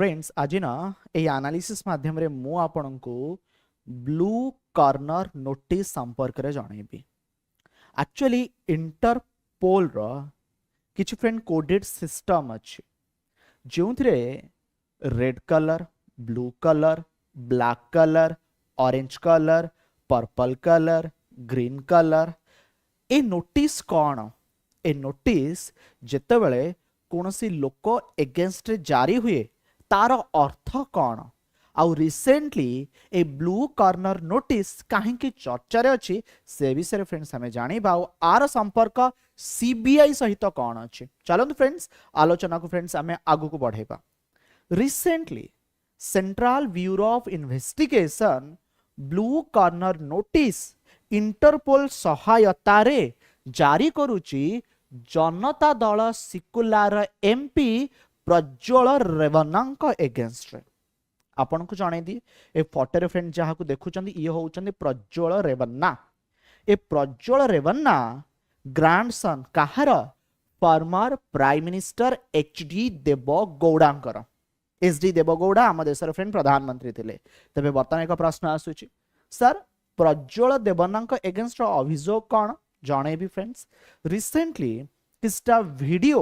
Friends आज ना ये एनालिसिस माध्यम रे मु आपन को ब्लू कॉर्नर नोटिस संपर्क रे जणैबी। एक्चुअली इंटरपोल रो किछि फ्रेंड कोडेड सिस्टम अछि जोंथरे red colour, blue colour, black colour, orange colour, purple colour, green colour ए नोटिस कौन ए नोटिस जेतेबेले कोनसी लोक एगेंस्ट रे जारी हुए तार अर्थ कौन आउ रिसेंटली ए ब्लू कॉर्नर नोटिस कहीं चर्चा रे अछि से विषय फ्रेंड्स हमें जानिबा आर संपर्क सीबीआई सहित कौन अछि। चलନ୍ତୁ फ्रेंड्स आलोचना को फ्रेंड्स हमें आगु को बढ़ेबा। Recently central bureau of investigation blue corner notice Interpol सहायता रे जारी करूची जनता दल सिकुलार एमपी प्रज्वल रेवन्नाଙ୍କ एगेंस्ट रे। आपन को जणाई दी ए फोटो रे फ्रेंड जहा को देखुचंदी ये होउचंदी प्रज्वल रेवन्ना। ए प्रज्वल रेवन्ना ग्रैंडसन काहर फॉर्मर प्राइम मिनिस्टर एचडी देवगौड़ांकर। एचडी देवगौड़ा आम देशर फ्रेंड प्रधानमंत्री थिले। तबे वर्तमान एक प्रश्न आसुची सर प्रज्वल देवन्नाଙ୍କ एगेंस्ट अभियोग कौन जणे भी फ्रेंड्स। रिसेंटली किस्टा वीडियो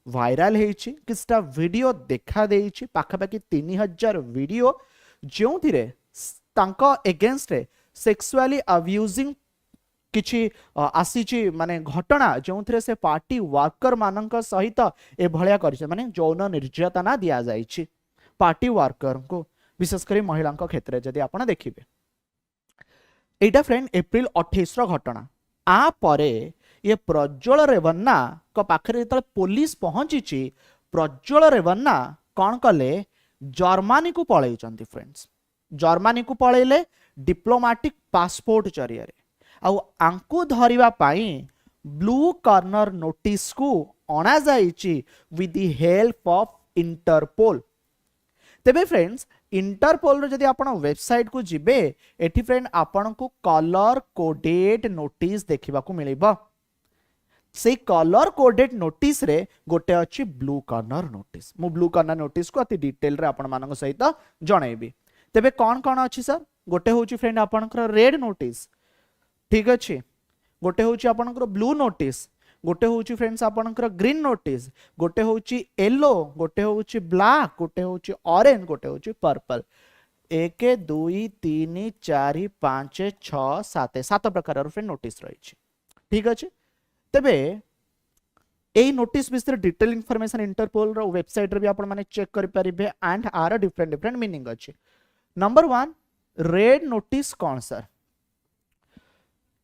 वायरल हेछि किस्टा वीडियो देखा देछि पाखापाखि 3000 वीडियो जो थिरे तांको एगेंस्ट रे सेक्सुअली अब्यूजिंग किछि आसीछि माने घटना जो थिरे से पार्टी वर्कर मानक सहित ए भलिया करिछ माने यौन निर्यातना दिया जाइछि पार्टी वर्कर को विशेष करी महिला क्षेत्र जदि आपण देखिबे। एटा फ्रेंड एप्रिल 28 रो घटना आ परे ये प्रज्वल रेवन्ना को पाखरे जतले पुलिस पहुंची प्रज्वल रेवन्ना कौन कले जर्मनी को पळैचंती फ्रेंड्स। जर्मनी को पळैले डिप्लोमेटिक पासपोर्ट जरिया आउ आंकु धरिबा पाई ब्लू कॉर्नर नोटिस को अणा जाइछि with the help of Interpol. तेबे फ्रेंड्स इंटरपोल रो जदि आपण वेबसाइट को जिबे एठी फ्रेंड आपण को कलर कोडेड नोटिस देखिबा को मिलिबो। से कलर कोडेड नोटिस रे गोटे अछि ब्लू कॉर्नर नोटिस। मु ब्लू कॉर्नर नोटिस को अति डिटेल रे आपण मानक सहित जणैबी। तेबे कोन कोन अछि सर गोटे होछि फ्रेंड आपनकर रेड नोटिस ठीक अछि गोटे होछि आपनकर ब्लू नोटिस गोटे होछि फ्रेंड्स आपनकर ग्रीन नोटिस गोटे होछि येलो गोटे होछि ब्लैक गोटे होछि ऑरेंज गोटे होछि पर्पल 1 2 3 4 5 6 7 7 प्रकार फ्रेंड नोटिस रही ठीक अछि। तेबे ए नोटिस विषय डिटेल इन्फॉर्मेशन इंटरपोल रो वेबसाइट रे भी आपण माने चेक करि परिबे and are different different meaning अछि। नंबर 1 रेड नोटिस कौन sir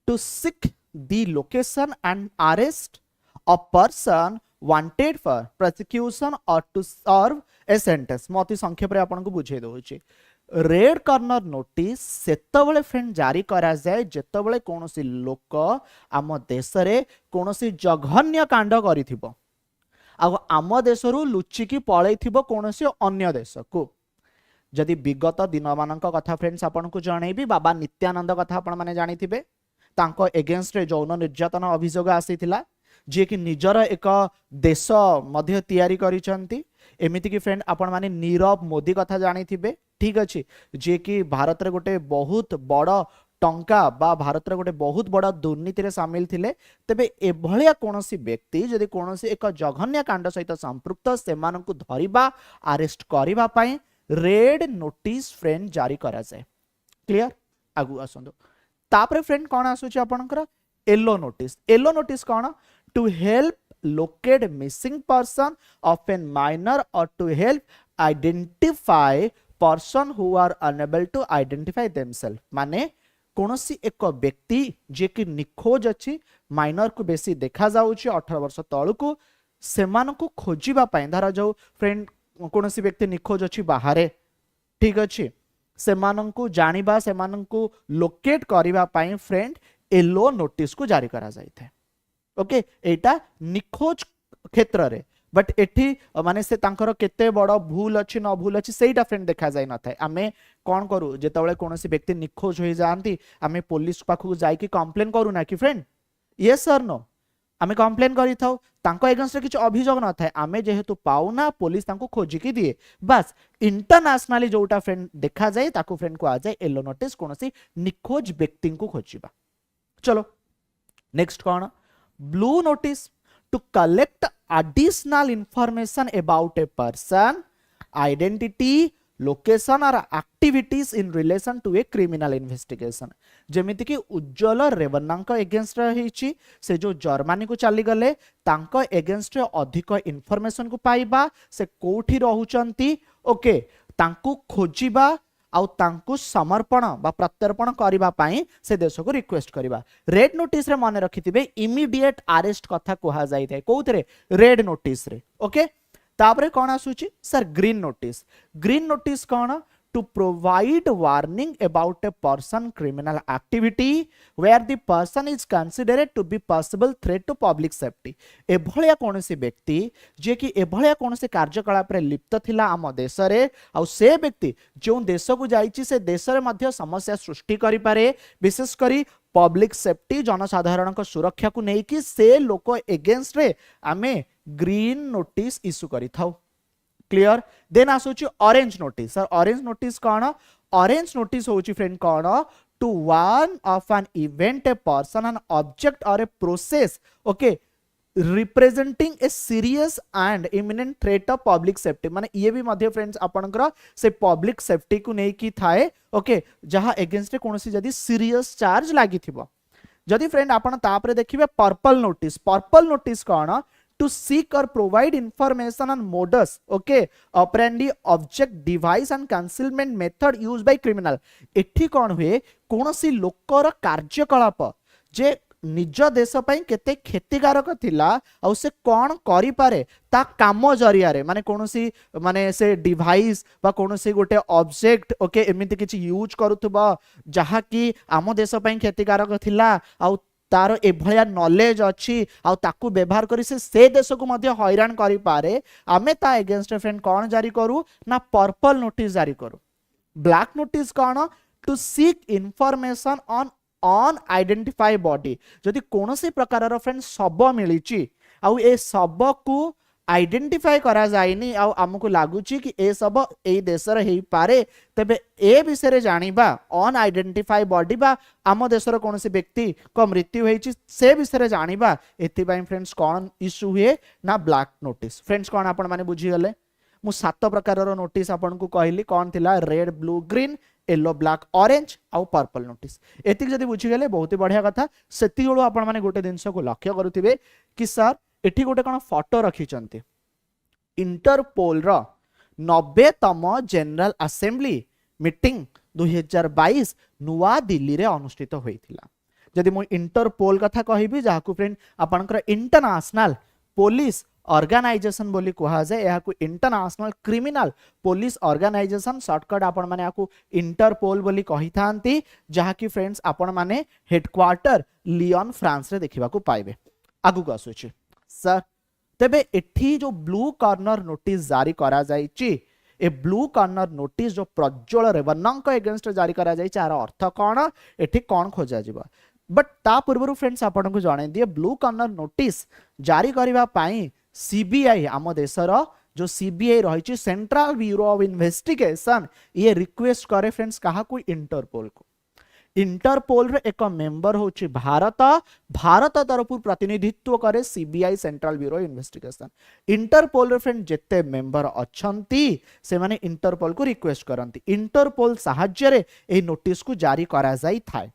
to seek the location and arrest a person wanted for prosecution or to serve a sentence। मति संक्षेप रे आपन को बुझे दोछि रेड कॉर्नर नोटिस सेतबेले फ्रेंड जारी करा जाय जेतबेले कोनोसी लोक आम देश रे कोनोसी जघन्य कांड करिथिबो आ आम देशरु लुचिकी पळैथिबो कोनोसी अन्य देश को। जदि विगत दिन मानक कथा फ्रेंड्स आपन को जणैबी बाबा नित्यानंद कथा आपन माने जानिथिबे तांको एगेंस्ट रे यौन निर्यातना अभियोग आसीथिला जे कि निजर एक देश मध्य तैयारी करिसंती। एमिति कि फ्रेंड आपण माने नीरव मोदी कथा जानिथिबे ठीक अछि जे कि भारत रे गोटे बहुत बड़ टंका बा भारत रे गोटे बहुत बड़ दुर्नीति रे शामिल थिले। तबे एभलिया कोनोसी व्यक्ति जदि कोनोसी एक जघन्य कांड सहित संपृक्त सेमान को धरिबा अरेस्ट करिबा पई रेड नोटिस फ्रेंड जारी करा जाय। क्लियर आगु आसंदो तापरे फ्रेंड कौन आसुची आपनकर येलो नोटिस कौन to help locate missing person of an minor or to help identify person who are unable to identify themselves. माने कोनोसी एक व्यक्ति जे कि निखोज अछि माइनर को बेसी देखा जाउची 18 वर्ष तळ को सेमान को खोजिबा पई धरा जाऊ फ्रेंड कोनोसी व्यक्ति निखोज अछि बाहरे ठीक अछि सेमानंकु जानिबा सेमानंकु लोकेट करिबा पई फ्रेंड येलो नोटिस को जारी करा जाइथे। ओके एटा निखोज क्षेत्र रे बट एठी माने से तांकर केते बड़ भूल अछि न भूल अछि सेटा फ्रेंड देखा जाय न थाए। आमे कोन करू जेतबेले कोनोसी व्यक्ति निखोज होई जानती आमे पुलिस पाखु जाई कि कंप्लेन करू ना कि फ्रेंड यस सर नो आमे कंप्लेन करी थाउ तांको एगेंस्ट रे किछि अभियोग न थाए आमे जेहेतु पाउना पुलिस तांको खोजी की दिए बस इंटरनेशनली जोटा फ्रेंड देखा जाए ताको फ्रेंड को आ जाए येलो नोटिस कोनोसी निखोज व्यक्ति को खोजिबा। चलो नेक्स्ट कौन blue notice to collect additional information about a person identity location or activities in relation to a criminal investigation जेमिति कि उज्जवल रेवन्नांक एगेंस्ट रही से जो जर्मनी को चली गले तांको एगेंस्ट अधिक इनफॉरमेशन को पाइबा से कोठी रहउचंती ओके तांको खोजिबा आउ तांको समर्पण बा प्रत्यर्पण करिबा पाई से देश को रिक्वेस्ट करिबा। रेड नोटिस रे माने रखिथिबे इमीडिएट अरेस्ट कथा कोहा जाई थाए कोउतरे रेड नोटिस रे ओके। तापरे कोन आसुची sir green notice cone to provide warning about a person criminal activity where the person is considered to be possible threat to public safety एभलिया कोनसी व्यक्ति जे कि एभलिया कोनसी कार्यकलाप रे लिप्त थिला आम देश रे आ से व्यक्ति जो देश को जाईची से देश रे मध्य समस्या सृष्टि करि पारे विशेष करी पब्लिक सेफ्टी जनसाधारण को सुरक्षा को नै कि से लोक एगेंस्ट रे आमे ग्रीन नोटिस इशू करि थाउ क्लियर। देन आसुची orange notice sir orange notice कौन ऑरेंज नोटिस होची फ्रेंड कौन to warn of an event a person an object or a process okay representing a serious and imminent threat of public safety माने ये भी मध्य friends आपनकर से public safety को नै कि थाए ओके जहां एगेंस्ट रे कोनोसी जदी सीरियस चार्ज लागि थिबो जदी फ्रेंड आपण तापरे देखिबे पर्पल नोटिस कौन to seek or provide information on modus okay operandi object device and concealment method used by criminal एठी कोन हुए कोनोसी लोकर कार्यकलाप जे निज देश पई केते क्षतिकारक थिला आ से कोन करि पारे ता काम जरिया रे माने कोनोसी माने से डिवाइस बा कोनोसी गोटे ऑब्जेक्ट ओके एमिति किछि यूज करूथबा जहा कि आम देश पई क्षतिकारक थिला आ तार एभलिया नॉलेज अच्छी आ ताकू व्यवहार करी से देश को मध्य हैरान करि पारे आमे ता एगेंस्ट फ्रेंड कौन जारी करू ना पर्पल नोटिस जारी करू। ब्लैक नोटिस कौन to seek information on unidentified body जदि कोनोसी प्रकार रो फ्रेंड शव मिलिची आ ए शव को आइडेंटिफाई करा जाइनी आ हमको लागुची कि ए सब ए देशर हेई पारे तबे ए विषय रे जानिबा अनआइडेंटिफाई बॉडी बा आम देशर कोनोसी व्यक्ति को मृत्यु होईची से विषय रे जानिबा एति बाय फ्रेंड्स कोन इशू हुए ना ब्लैक नोटिस। फ्रेंड्स कोन आपण माने बुझी गले मु सात प्रकार रो नोटिस आपण को कहली कोन थिला red blue green yellow black orange आउ पर्पल नोटिस एति जदी बुझी गले बहुत ही बढ़िया कथा सेति जोळो आपण माने गोटे दिनस को लक्ष्य करूथिबे कि सर एठी गोटे कोन फोटो रखिचंती इंटरपोल रो 90तम जनरल असेंबली मीटिंग 2022 नुआ दिल्ली रे अनुष्ठित होइथिला। जदि मु इंटरपोल कथा कहिबी जाहाकू फ्रेंड आपनकर इंटरनेशनल पुलिस ऑर्गेनाइजेशन बोली कहा जाए यह international criminal police organization shortcut आपण माने आकु इंटरपोल बोली कहि थांती जहा कि फ्रेंड्स आपण माने हेडक्वार्टर लियोन फ्रांस रे देखिबा को पाइबे। आगु को आसुची सर तेबे एठी जो ब्लू कॉर्नर नोटिस जारी करा जाईची ए ब्लू कॉर्नर नोटिस जो प्रज्वल रेवन्नांक एगेंस्ट जारी करा जाई चार अर्थ कोन एठी कोन खोजा जिबा बट ता पूर्व फ्रेंड्स आपन को जणाई दिए ब्लू कॉर्नर नोटिस जारी करबा पाई सीबीआई आम देशर जो सीबीआई रही सेंट्रल ब्यूरो ऑफ इन्वेस्टिगेशन ये रिक्वेस्ट करे फ्रेंड्स कहा को इंटरपोल को इंटरपोल रे एक मेंबर होची भारत तरफ प्रतिनिधित्व करे CBI central bureau investigation Interpol रे फ्रेंड जेते मेंबर अछंती से माने इंटरपोल को रिक्वेस्ट करंती इंटरपोल सहाय्य रे ए नोटिस को जारी करा जाई थाए।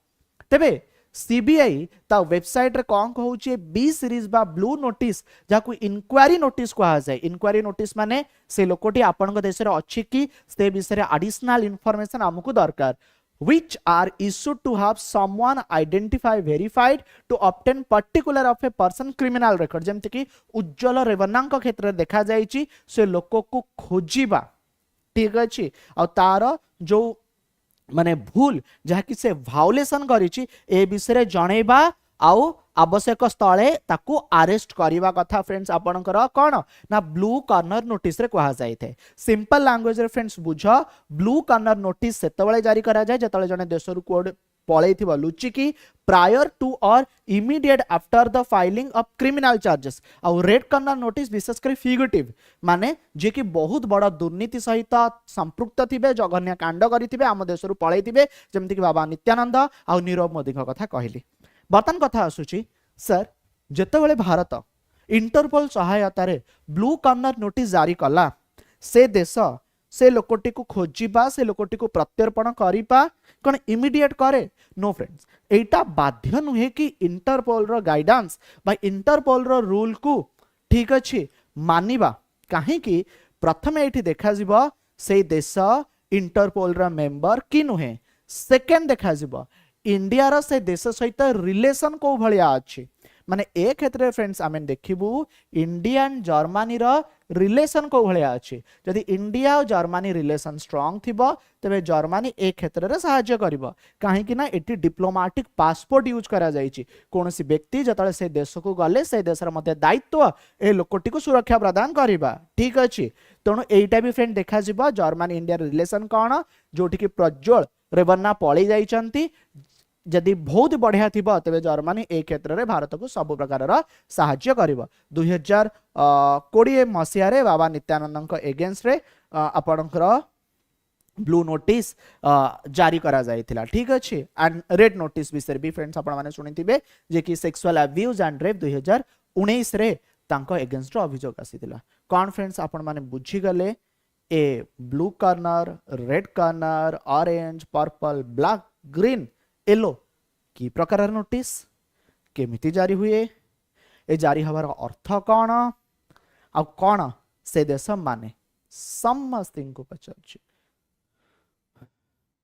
तबे सीबीआई ता वेबसाइट रे कोन कहउची बी सीरीज बा ब्लू नोटिस जाकू इंक्वायरी नोटिस कहा जाए इंक्वायरी नोटिस माने से लोकोटी आपन देश रे अछि कि से विषय रे एडिशनल इंफॉर्मेशन हमकु दरकार which are issued to have someone identify verified to obtain particular of a person criminal record जेमति कि उज्जवल रेवन्नांक क्षेत्र देखा जाईची से लोक को खोजिबा ठीक अछि आ तार जो माने भूल जहा कि से वायोलेशन करिची ए विषय जणेबा आउ आवश्यक स्थले ताकू अरेस्ट करिवा कथा फ्रेंड्स आपनकर कोन ना ब्लू कॉर्नर नोटिस रे कहा जाय थे। सिंपल लैंग्वेज रे फ्रेंड्स बुझ ब्लू कॉर्नर नोटिस सेतबळे जारी करा जाय जतळे जने देशरु कोड पलैथिबो लुचिकी प्रायर टू और immediate after the filing of criminal charges आउ रेड कर्नर नोटिस विशेषकर फिगेटिव माने जे कि बहुत बड़ दुर्नीति सहित संपृक्त थिबे जघन्य कांड करिथिबे आम देशरु पलैथिबे जेमति कि बाबा नित्यानंद आउ नीरव मोदी कथा कहली बर्तन कथा आसुची सर जेतेबेले भारत इंटरपोल सहायतार ब्लू कर्नर नोटिस जारी कला से देश से लोकटी को खोजा से लोकटी को प्रत्यर्पण करपा कौन इमिडिएट करे नो फ्रेंड्स एटा बाध्य नुहे कि इंटरपोल रो गाइडेंस बा इंटरपोल रो रूल को ठीक अच्छे मानिबा कहीं कि प्रथम ये देखा जीव से देश इंटरपोल रो मेंबर कि नुहे सेकेंड देखा जीव इंडिया रो से देश सहित रिलेशन को भलिया अच्छी माने ए क्षेत्र फ्रेंड्स आम देखू इंडिया एंड जर्मनी रो रिलेशन को भलिया अच्छी जदि इंडिया और जर्मनी रिलेशन स्ट्रांग थिबो तबे जर्मनी ए क्षेत्र रे सहायता करिवो काहे कि ना एटी डिप्लोमेटिक पासपोर्ट यूज करा जायछि कोनोसी व्यक्ति जतले से देश को गले से देशर मध्य दायित्व ए लोकटी को सुरक्षा प्रदान करिबा ठीक अछि तणु एटा भी फ्रेंड देखा जिवो जर्मनी इंडिया रिलेशन कोन जोठी कि प्रज्वल रेवन्ना पळी जाइचंती जदि बहुत बढ़िया थी तेज जर्मनी ए क्षेत्र में भारत को सब प्रकार साहाय्य कर 2020 मसीह बाबा नित्यानंद एगेन्स्ट रे आपणकर ब्लू नोटिस जारी करा जाइथिला ठीक अच्छे एंड रेड नोटिस विषय भी फ्रेंड्स आपण माने सुनिथिबे जे कि सेक्सुअल अब्यूज एंड रेप 2019 रे तांको एगेन्स्ट अभियोग आसीथिला कोन फ्रेंड्स आपण माने बुझी गले ए blue corner red corner orange purple black green yellow की प्रकार नोटिस केमिति जारी हुए ए जारी हबार अर्थ कौन आ कौन से देश माने समस्त को पचार